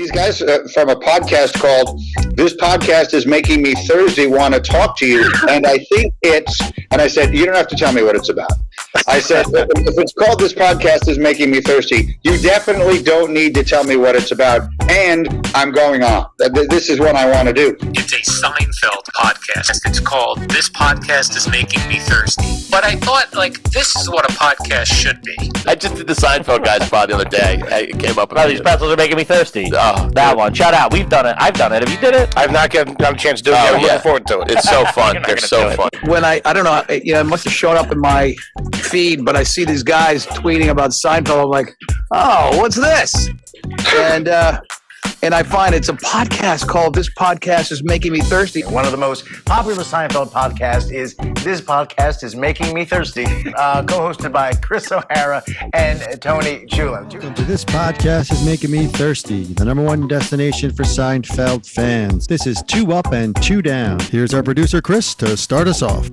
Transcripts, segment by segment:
These guys from a podcast called This Podcast is Making Me Thursday want to talk to you. And I think and I said, you don't have to tell me what it's about. I said, if it's called This Podcast is Making Me Thirsty, you definitely don't need to tell me what it's about. And I'm going on. This is what I want to do. It's a Seinfeld podcast. It's called This Podcast is Making Me Thirsty. But I thought, this is what a podcast should be. I just did the Seinfeld guys pod the other day. I came up with these pretzels are making me thirsty. Oh, that one. Shout out. We've done it. I've done it. Have you did it? I've not gotten a chance to do it yet. I'm looking forward to it. It's so fun. They're so fun. When I don't know, it must have shown up in my feed, but I see these guys tweeting about Seinfeld. I'm like, oh, what's this? And I find it's a podcast called This Podcast is Making Me Thirsty. One of the most popular Seinfeld podcasts is This Podcast is Making Me Thirsty, co-hosted by Chris O'Hara and Tony Chulin. Welcome to This Podcast is Making Me Thirsty, the number one destination for Seinfeld fans. This is 2 Up and 2 Down. Here's our producer, Chris, to start us off.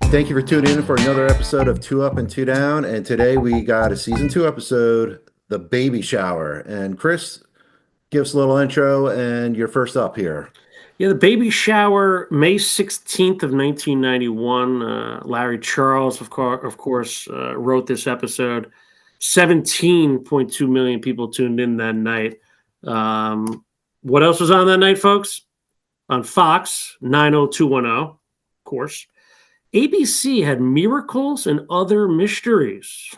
Thank you for tuning in for another episode of 2 Up and 2 Down. And today we got a season 2 episode, The Baby Shower. And Chris, give us a little intro and you're first up here. Yeah, The Baby Shower, May 16th of 1991. Larry Charles, of course, wrote this episode. 17.2 million people tuned in that night. What else was on that night, folks? On Fox, 90210, of course. ABC had Miracles and Other Mysteries.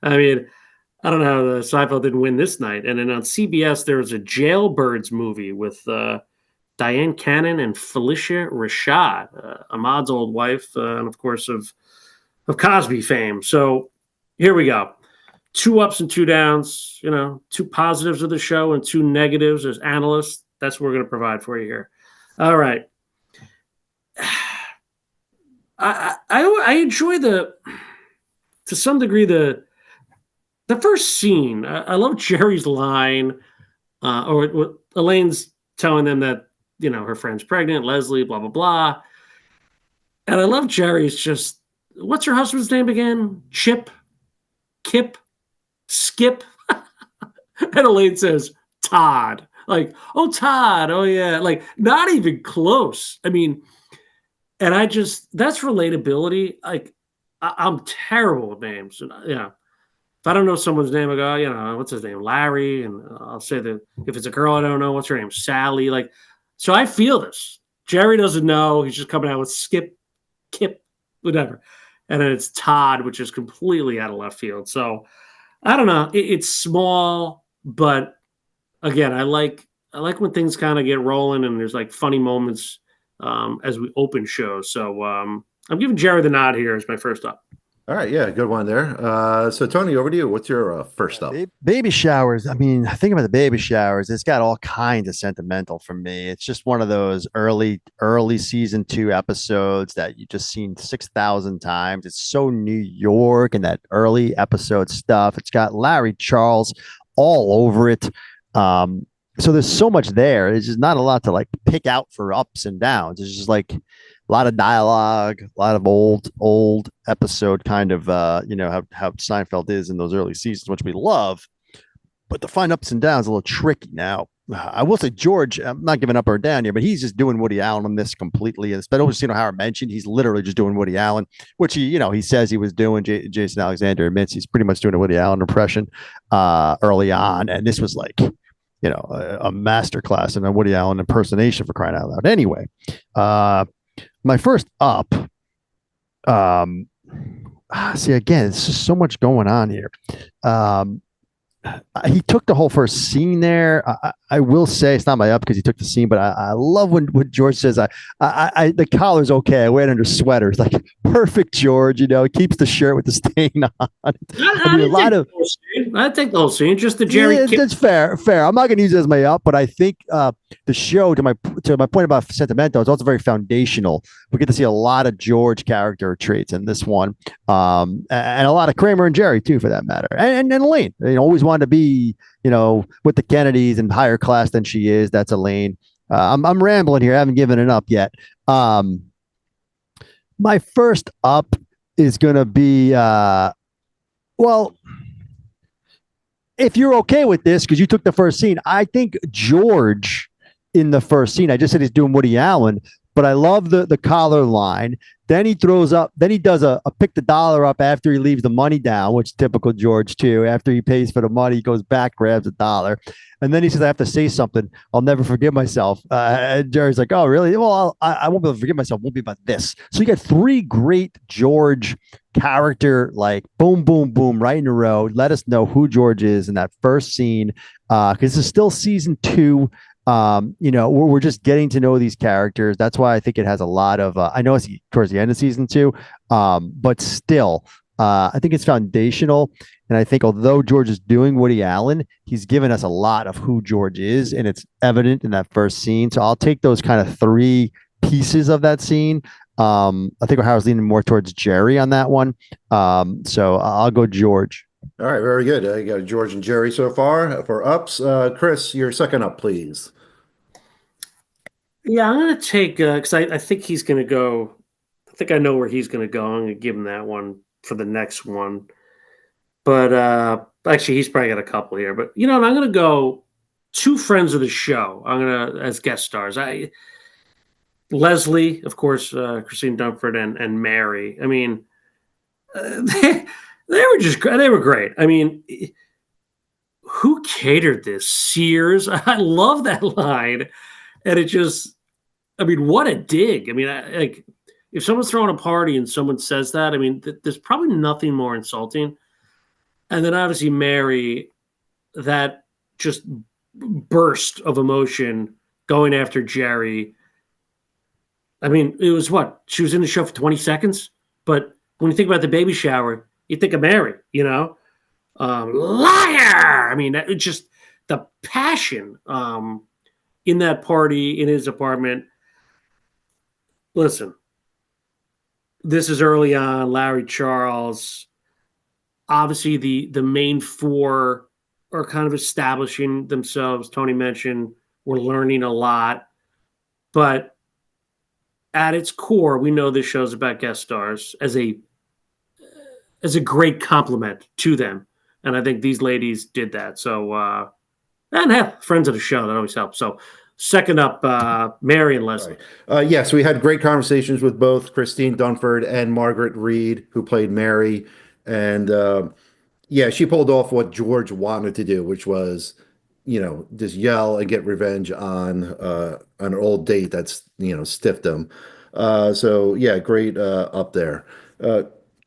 I mean, I don't know how the Seinfeld didn't win this night. And then on CBS, there was a Jailbirds movie with Diane Cannon and Felicia Rashad, Ahmad's old wife, and of course of Cosby fame. So here we go. 2 ups and 2 downs, 2 positives of the show and 2 negatives as analysts. That's what we're going to provide for you here. All right. I enjoy to some degree, the first scene. I love Jerry's line, or Elaine's telling them that, her friend's pregnant, Leslie, blah, blah, blah. And I love Jerry's just, what's her husband's name again? Chip, Kip, Skip. And Elaine says, Todd. Oh, Todd. Oh, yeah. Not even close. I mean, and that's relatability. I'm terrible with names. If I don't know someone's name, I go, what's his name? Larry. And I'll say that if it's a girl, I don't know, what's her name? Sally. So I feel this. Jerry doesn't know. He's just coming out with Skip, Kip, whatever. And then it's Todd, which is completely out of left field. So I don't know. It's small, but again, I like when things kind of get rolling and there's funny moments as we open shows. So I'm giving Jerry the nod here as my first up. All right. Yeah, good one there. So, Tony, over to you. What's your first up? Baby showers. I mean, think about the baby showers. It's got all kinds of sentimental for me. It's just one of those early season 2 episodes that you just seen 6,000 times. It's so New York and that early episode stuff. It's got Larry Charles all over it. So there's so much there. It's just not a lot to pick out for ups and downs. It's just a lot of dialogue, a lot of old episode kind of, how Seinfeld is in those early seasons, which we love. But to find ups and downs is a little tricky now. I will say George, I'm not giving up or down here, but he's just doing Woody Allen on this completely. And especially, Howard mentioned, he's literally just doing Woody Allen, which he says he was doing. Jason Alexander admits he's pretty much doing a Woody Allen impression early on. And this was a masterclass in a Woody Allen impersonation, for crying out loud. Anyway, my first up, see, again, it's just so much going on here. He took the whole first scene there. I will say it's not my up because he took the scene, but I love when George says, the collar's okay. I wear it under sweaters. Perfect George, he keeps the shirt with the stain on. I think the whole scene, just the Jerry. Yeah, that's fair. I'm not going to use it as my up, but I think the show, to my point about sentimental, is also very foundational. We get to see a lot of George character traits in this one, and a lot of Kramer and Jerry too, for that matter, and Elaine. Always wanted to be, with the Kennedys and higher class than she is. That's Elaine. I'm rambling here. I haven't given it up yet. My first up is going to be, if you're okay with this, because you took the first scene, I think George in the first scene, I just said he's doing Woody Allen, but I love the collar line. Then he throws up, then he does a pick the dollar up after he leaves the money down, which is typical George too. After he pays for the money, he goes back, grabs a dollar. And then he says, I have to say something. I'll never forgive myself. And Jerry's like, oh, really? Well, I won't be able to forgive myself. It won't be about this. So you got three great George character, like boom, boom, boom, right in a row. Let us know who George is in that first scene. Because this is still season 2. We're just getting to know these characters. That's why I think it has a lot of, I know it's towards the end of season 2, but still, I think it's foundational. And I think although George is doing Woody Allen, he's given us a lot of who George is, and it's evident in that first scene. So I'll take those kind of 3 pieces of that scene. I think I was leaning more towards Jerry on that one. So I'll go George. All right, very good. You got George and Jerry so far for ups. Chris, your second up, please. Yeah, I'm going to take, because I think he's going to go, I think I know where he's going to go. I'm going to give him that one for the next one. But actually, he's probably got a couple here. But, I'm going to go 2 friends of the show. I'm going to, as guest stars. Leslie, of course, Christine Dunford, and Mary. I mean, they were great. I mean, who catered this? Sears? I love that line. And it just, I mean, what a dig. I mean, like, if someone's throwing a party and someone says that, I mean, there's probably nothing more insulting. And then obviously Mary, that just burst of emotion going after Jerry. I mean, it was what? She was in the show for 20 seconds. But when you think about the baby shower, you think of Mary, liar. I mean, it's just the passion in that party, in his apartment. Listen, this is early on. Larry Charles. Obviously, the main 4 are kind of establishing themselves. Tony mentioned we're learning a lot. But at its core, we know this show's about guest stars as a great compliment to them. And I think these ladies did that. So, and hell, friends of the show, that always helps. So, second up, Mary and Leslie. Right. Yes, we had great conversations with both Christine Dunford and Margaret Reed, who played Mary. And she pulled off what George wanted to do, which was, just yell and get revenge on an old date that's, stiffed him. Great up there.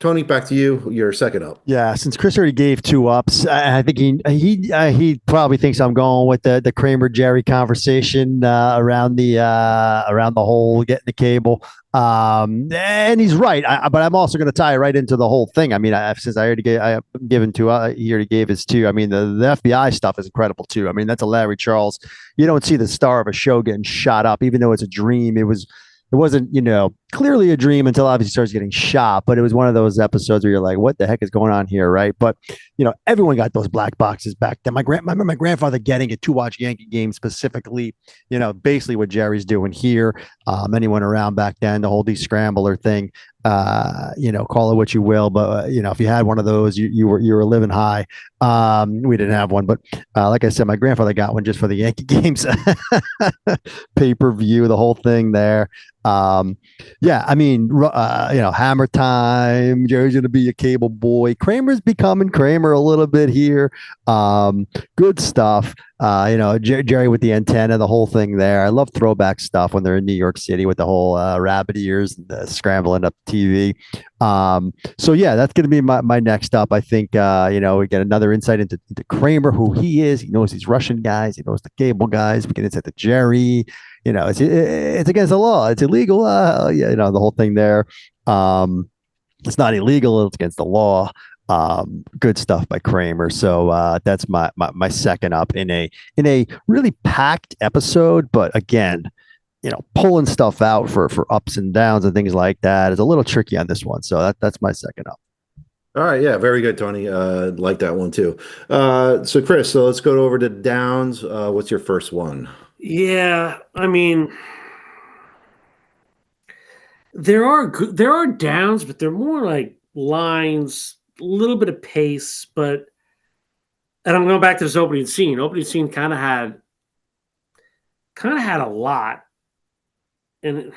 Tony, back to you. Your second up. Yeah, since Chris already gave 2 ups, I think he probably thinks I'm going with the Kramer Jerry conversation around the whole getting the cable. And he's right, but I'm also going to tie it right into the whole thing. I mean, since I have given 2, he already gave his 2. I mean, the FBI stuff is incredible too. I mean, that's a Larry Charles. You don't see the star of a show getting shot up, even though it's a dream. It wasn't, clearly a dream until obviously starts getting shot, but it was one of those episodes where you're like, what the heck is going on here, right? But, everyone got those black boxes back then. I remember my grandfather getting it to watch Yankee games specifically, basically what Jerry's doing here. Anyone around back then, the whole scrambler thing, call it what you will, but, if you had one of those, you were living high. We didn't have one, but like I said, my grandfather got one just for the Yankee games, pay-per-view, the whole thing there. I mean, Hammer Time, Jerry's going to be a cable boy. Kramer's becoming Kramer a little bit here. Good stuff. Jerry with the antenna, the whole thing there. I love throwback stuff when they're in New York City with the whole rabbit ears and scrambling up TV. That's going to be my next up. I think, we get another insight into Kramer, who he is. He knows these Russian guys. He knows the cable guys. We get insight to Jerry. It's against the law. It's illegal. The whole thing there. It's not illegal. It's against the law. Good stuff by Kramer. So that's my second up in a really packed episode. But again, pulling stuff out for ups and downs and things like that is a little tricky on this one. So that's my second up. All right, yeah, very good, Tony. Like that one too. So Chris, let's go over to downs. What's your first one? Yeah, I mean, there are downs, but they're more like lines, a little bit of pace, but and I'm going back to this opening scene. Opening scene kind of had a lot, and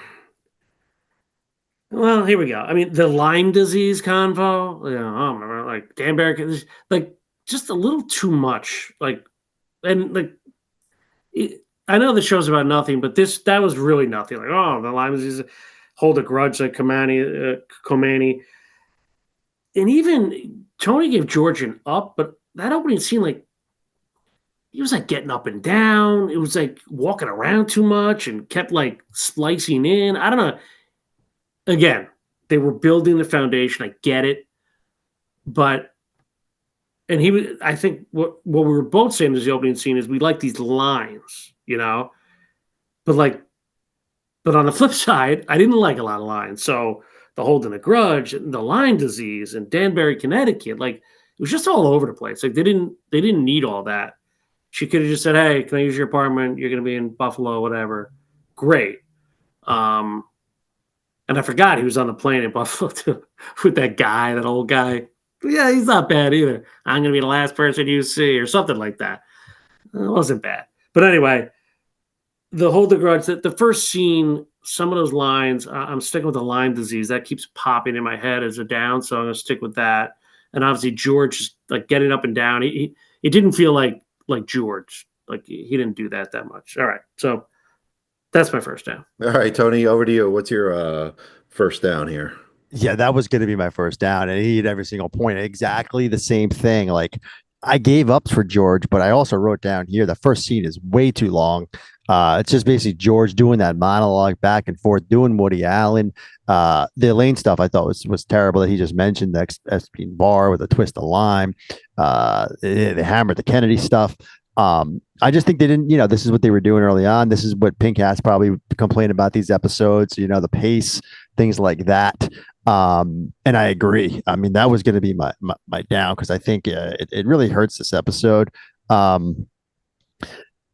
well, here we go. I mean, the Lyme disease convo, I don't remember, like Danbury, like just a little too much. Like, and like, I know the show's about nothing, but that was really nothing. Like, oh, the Lyme disease, hold a grudge like Komani, and even Tony gave George an up, but that opening scene, like, he was like getting up and down. It was like walking around too much and kept like splicing in. I don't know. Again, they were building the foundation. I get it, but and he was. I think what we were both saying is the opening scene is we like these lines, but but on the flip side, I didn't like a lot of lines. So the holding a grudge, and the Lyme disease, and Danbury, Connecticut, like it was just all over the place. Like they didn't need all that. She could have just said, "Hey, can I use your apartment? You're going to be in Buffalo, whatever." Great. And I forgot he was on the plane in Buffalo too, with that old guy. Yeah, he's not bad either. I'm going to be the last person you see, or something like that. It wasn't bad. But anyway, the hold the grudge, the first scene, some of those lines, I'm sticking with the Lyme disease. That keeps popping in my head as a down, so I'm going to stick with that. And obviously, George is like getting up and down. It didn't feel like George. Like he didn't do that much. All right, so that's my first down. All right, Tony, over to you. What's your first down here? Yeah, that was going to be my first down, and he hit every single point. Exactly the same thing. Like I gave up for George, but I also wrote down here the first scene is way too long. It's just basically George doing that monologue back and forth, doing Woody Allen. The Elaine stuff I thought was terrible that he just mentioned, the Epstein bar with a twist of lime. They hammered the Kennedy stuff. I just think they didn't, this is what they were doing early on. This is what Pink Hats probably complain about these episodes, the pace, things like that. And I agree. I mean, that was going to be my down because I think it really hurts this episode.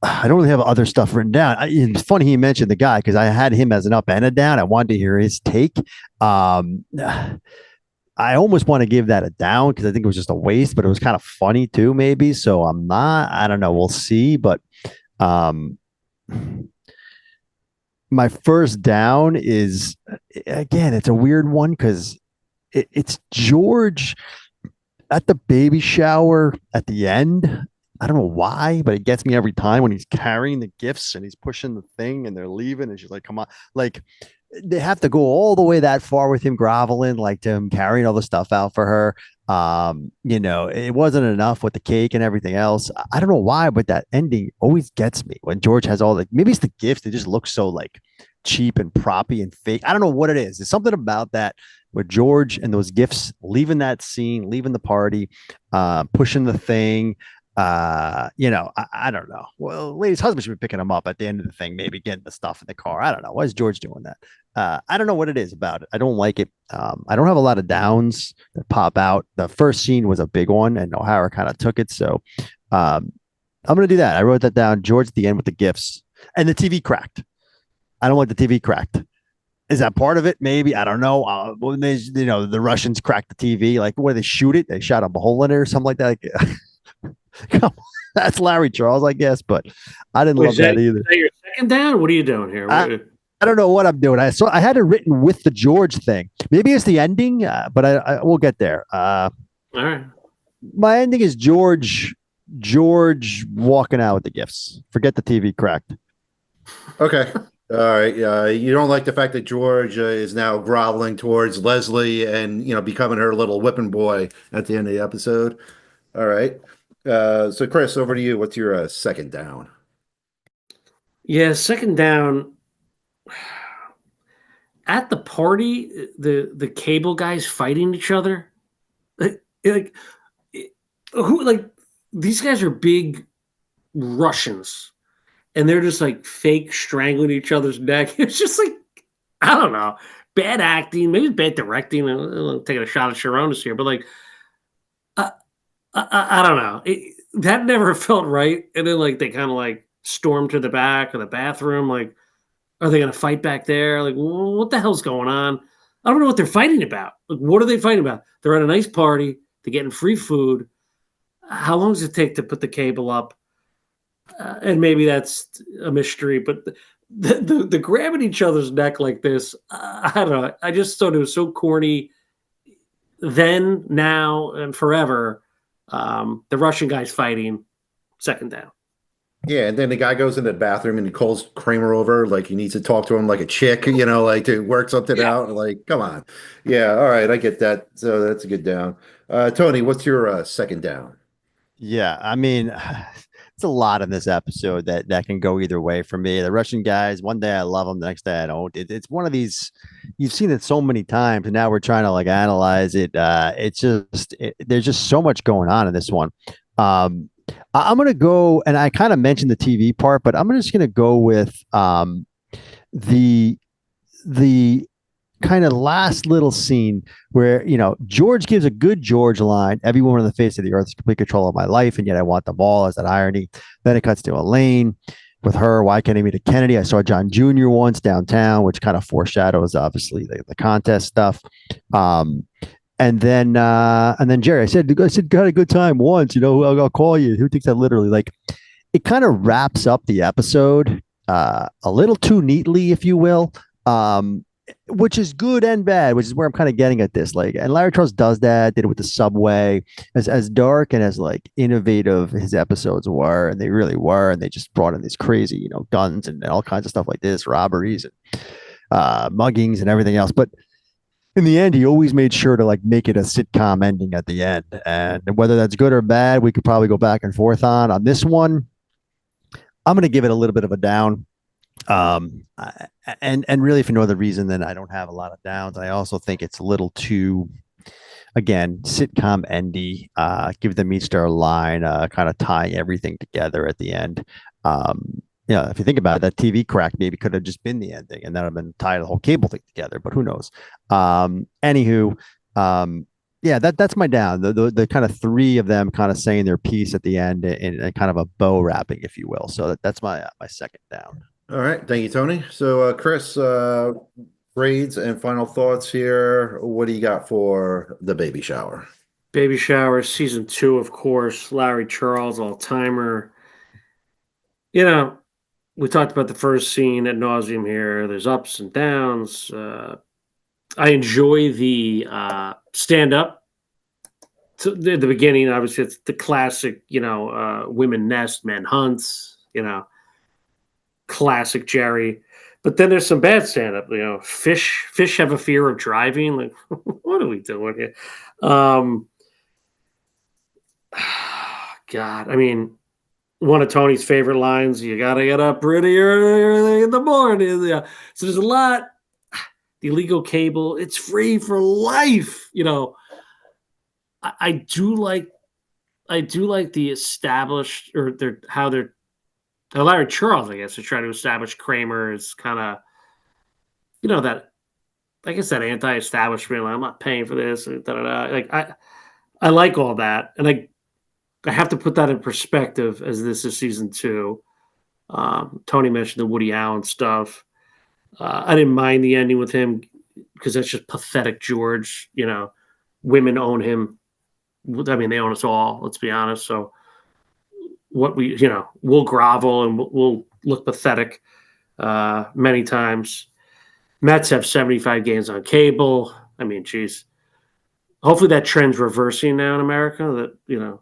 I don't really have other stuff written down. It's funny he mentioned the guy because I had him as an up and a down. I wanted to hear his take. I almost want to give that a down because I think it was just a waste, but it was kind of funny too, maybe. So I don't know. We'll see. But my first down is, again, it's a weird one because it's George at the baby shower at the end. I don't know why, but it gets me every time when he's carrying the gifts and he's pushing the thing and they're leaving and she's like, come on. Like they have to go all the way that far with him groveling, like to him carrying all the stuff out for her. It wasn't enough with the cake and everything else. I don't know why, but that ending always gets me when George has maybe it's the gifts. They just look so like cheap and proppy and fake. I don't know what it is. There's something about that with George and those gifts, leaving that scene, leaving the party, pushing the thing. I don't know. Well, lady's husband should be picking him up at the end of the thing, maybe getting the stuff in the car. I don't know. Why is George doing that? I don't know what it is about it. I don't like it. I don't have a lot of downs that pop out. The first scene was a big one, and O'Hara kind of took it. So I'm going to do that. I wrote that down. George at the end with the gifts and the TV cracked. I don't want the TV cracked. Is that part of it? Maybe. I don't know. When the Russians cracked the TV, like, what, they shoot it? They shot a hole in it or something like that. Like, come on. That's Larry Charles, I guess, but I didn't love that either. Is that your second down? What are you doing here? I don't know what I'm doing. I had it written with the George thing. Maybe it's the ending, but I we'll get there. All right. My ending is George walking out with the gifts. Forget the TV cracked. Okay. All right. You don't like the fact that George is now groveling towards Leslie and, becoming her little whipping boy at the end of the episode. All right. So Chris, over to you. What's your second down? Yeah, second down. At the party, the cable guys fighting each other. These guys are big Russians, and they're just like fake strangling each other's neck. It's just like, I don't know, bad acting, maybe bad directing. I'm taking a shot at Sharonis here, but like, I don't know. That never felt right. And then like they kind of like storm to the back of the bathroom. Like, are they going to fight back there? Like, what the hell's going on? I don't know what they're fighting about. Like, what are they fighting about? They're at a nice party. They're getting free food. how long does it take to put the cable up? And maybe that's a mystery, but the grabbing each other's neck like this, I don't know. I just thought it was so corny then, now, and forever. The Russian guy's fighting, second down. Yeah, and then the guy goes into the bathroom and he calls Kramer over, like he needs to talk to him like a chick, like to work something out. Like, come on. Yeah, all right, I get that. So that's a good down. Tony, what's your second down? Yeah, I mean, it's a lot in this episode that can go either way for me. The Russian guys, one day I love them, the next day I don't. It's one of these, you've seen it so many times, and now we're trying to like analyze it. There's just so much going on in this one. I'm gonna go, and I kind of mentioned the TV part, but I'm just gonna go with the the kind of last little scene where George gives a good George line. Every woman on the face of the earth is complete control of my life, and yet I want them all. As that irony. Then it cuts to Elaine with her. Why can't I meet a Kennedy? I saw John Jr. once downtown, which kind of foreshadows obviously the contest stuff. And then Jerry, I said, got a good time once. I'll call you. Who takes that literally? Like, it kind of wraps up the episode a little too neatly, if you will. Which is good and bad, which is where I'm kind of getting at this. Like, and Larry Charles does that, did it with the subway, as dark and as like innovative his episodes were, and they really were, and they just brought in these crazy, guns and all kinds of stuff like this, robberies and muggings and everything else. But in the end, he always made sure to like make it a sitcom ending at the end. And whether that's good or bad, we could probably go back and forth on this one. I'm going to give it a little bit of a down. And really for no other reason than I don't have a lot of downs. I also think it's a little too, again, sitcom endy, give them each their line, kind of tying everything together at the end. If you think about it, that TV crack maybe could have just been the ending and that would have been tied the whole cable thing together, but who knows? Anywho, that's my down. The kind of three of them kind of saying their piece at the end and kind of a bow wrapping, if you will. So that's my second down. All right, thank you, Tony. So, Chris, grades and final thoughts here. What do you got for the baby shower? Baby shower, season 2, of course. Larry Charles, all timer. We talked about the first scene ad nauseum here. There's ups and downs. I enjoy the stand up. To the beginning, obviously, it's the classic, women nest, men hunts, classic Jerry. But then there's some bad stand up, fish have a fear of driving. Like, what are we doing here? God, I mean, one of Tony's favorite lines, you got to get up pretty early in the morning. Yeah. So there's a lot. The illegal cable, it's free for life. I do like the established, or how Larry Charles, I guess, is trying to establish Kramer is kind of, that, I guess, that anti-establishment. Like, I'm not paying for this. Like, I like all that, and I have to put that in perspective as this is season 2. Tony mentioned the Woody Allen stuff. I didn't mind the ending with him because that's just pathetic. George, women own him. I mean, they own us all. Let's be honest. So what we'll grovel and we'll look pathetic many times. Mets have 75 games on cable. I mean, geez. Hopefully that trend's reversing now in America. That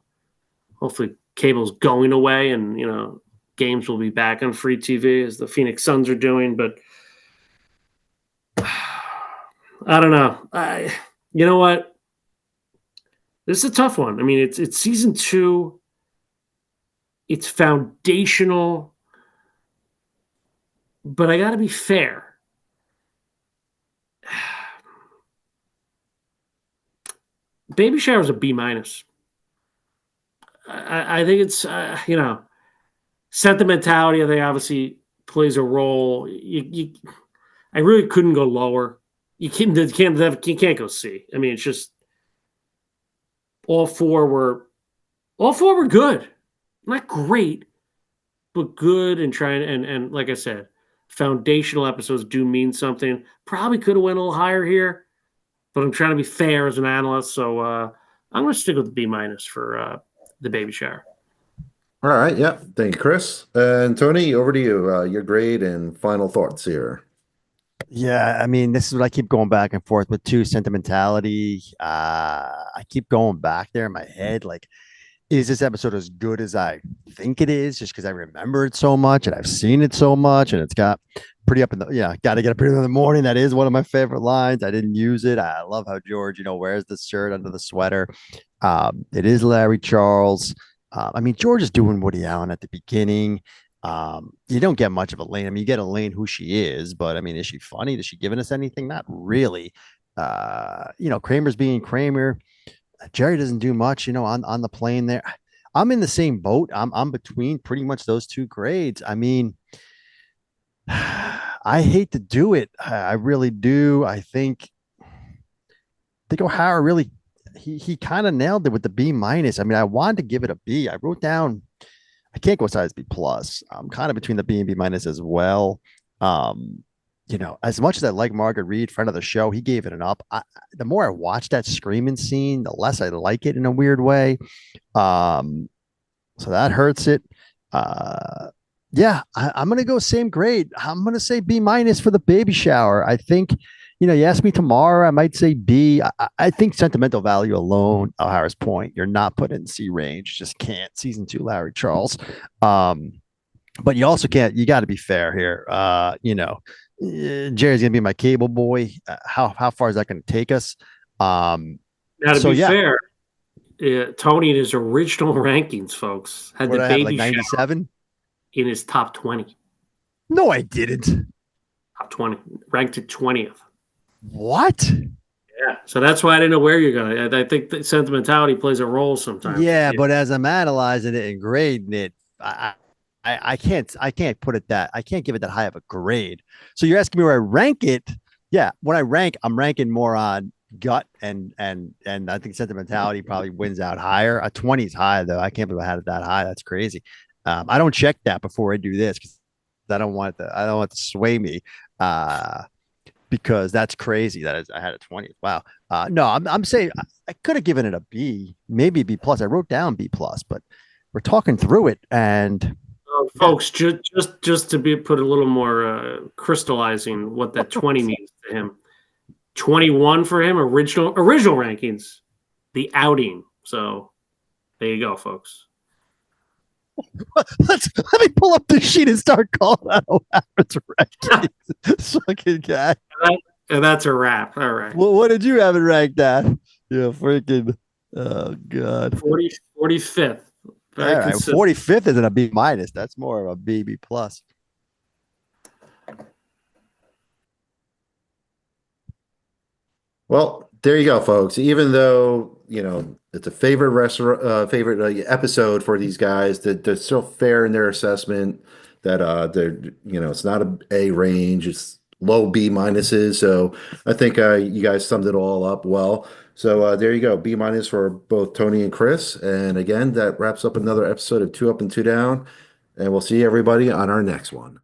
hopefully cable's going away and games will be back on free TV as the Phoenix Suns are doing. But I don't know. You know what? This is a tough one. I mean, it's season 2. It's foundational, but I got to be fair. Baby Shower's a B-. I think it's sentimentality. I think obviously plays a role. I really couldn't go lower. You can't go C. I mean, it's just all four were good. Not great, but good, and trying, and like I said, foundational episodes do mean something. Probably could have went a little higher here, but I'm trying to be fair as an analyst, so I'm going to stick with the B- The Baby Shower. All right. Yeah. Thank you, Chris. And Tony, over to you. Your grade and final thoughts here. Yeah, I mean, this is what I keep going back and forth with too. Sentimentality. I keep going back there in my head. Like, is this episode as good as I think it is? Just because I remember it so much and I've seen it so much, and it's got pretty up in the got to get up in the morning. That is one of my favorite lines. I didn't use it. I love how George, wears the shirt under the sweater. It is Larry Charles. I mean, George is doing Woody Allen at the beginning. You don't get much of Elaine. I mean, you get Elaine who she is, but I mean, is she funny? Is she giving us anything? Not really. Kramer's being Kramer. Jerry doesn't do much, on the plane there. I'm in the same boat. I'm between pretty much those two grades. I mean, I hate to do it. I really do. I think O'Hara really he kind of nailed it with the B minus. I mean, I wanted to give it a B. I wrote down I can't go size B plus. I'm kind of between the B and B minus as well. As much as I like Margaret Reed, friend of the show, he gave it an up. The more I watch that screaming scene, the less I like it in a weird way. So that hurts it. I'm going to go same grade. I'm going to say B minus for the baby shower. I think, you ask me tomorrow, I might say B. I think sentimental value alone, O'Hara's point, you're not putting in C range. Just can't. Season 2, Larry Charles. But you also can't, you got to be fair here. Jerry's gonna be my cable boy. How far is that going to take us? Now, to be fair, Tony in his original rankings, folks, had the baby like 97 in his top 20. No, I didn't. Top 20, ranked at 20th. What? Yeah, so that's why I didn't know where you're going. I think that sentimentality plays a role sometimes. Yeah, but as I'm analyzing it and grading it, I can't put it that I can't give it that high of a grade. So you're asking me where I rank it? Yeah, when I rank, I'm ranking more on gut and I think sentimentality probably wins out higher. A 20 is high though. I can't believe I had it that high. That's crazy. I don't check that before I do this because I don't want it to sway me. Because that's crazy. That is, I had a 20. Wow. No, I'm saying I could have given it a B, maybe B plus. I wrote down B plus, but we're talking through it and. Folks, just to put a little more crystallizing what that 20 means to him. 21 for him, original rankings, the outing. So there you go, folks. Let me pull up the sheet and start calling out O'Hara's rankings. Fucking guy. And that's a wrap. All right. Well, what did you have it ranked at? Yeah, freaking. Oh God. 45th. All right, 45th isn't a B minus. That's more of a B plus. Well, there you go, folks. Even though it's a favorite episode for these guys, they're still fair in their assessment. That it's not a range; it's low B minuses. So I think you guys summed it all up well. So there you go, B minus for both Tony and Chris. And again, that wraps up another episode of 2 Up and 2 Down. And we'll see everybody on our next one.